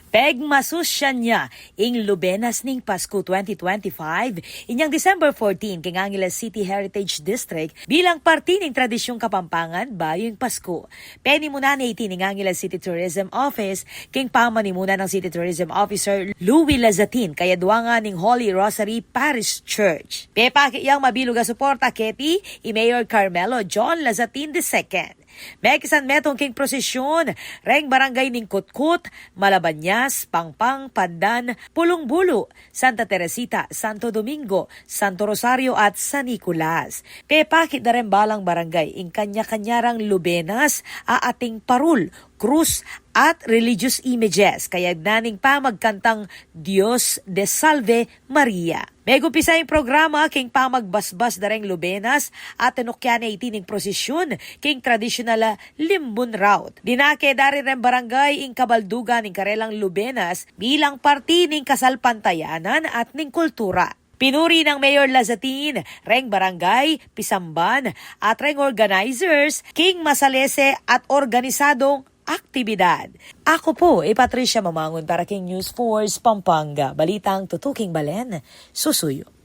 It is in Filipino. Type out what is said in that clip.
Peg masusyan niya ing Lubenas ning Pasko 2025 inyang December 14 king Angeles City Heritage District bilang parte ning tradisyong Kapampangan bayong Pasko. Penimuna ni ning Angeles City Tourism Office king pamanimuna ng City Tourism Officer Louie Lazatin kaya duwanga ning Holy Rosary Parish Church. Pepaki iyang mabilog a suporta keti i Mayor Carmelo John Lazatin II. May kisan metong king prosesyon, reng barangay ning Kutkut, Malabanyas, Pangpang, Pandan, Pulong-Bulo, Santa Teresita, Santo Domingo, Santo Rosario at San Nicolas. Pepakit na rin balang barangay ing kanya-kanyarang lubenas, aating parul, krus at religious images kaya naning pa magkantang Dios de Salve Maria. May gumpisa yung programa king pamagbasbas dareng lubenas at tinukyan na itining prosesyon king traditional limbun route. Dinake dari rin barangay ing kabaldugan ning karelang lubenas bilang parte ning kasalpantayanan at ning kultura. Pinuri ng Mayor Lazatin, reng barangay, pisamban at reng organizers king masalese at organisadong aktibidad. Ako po, Patricia Mamangon para King News Force, Pampanga. Balitang tutuking balen, susuyo.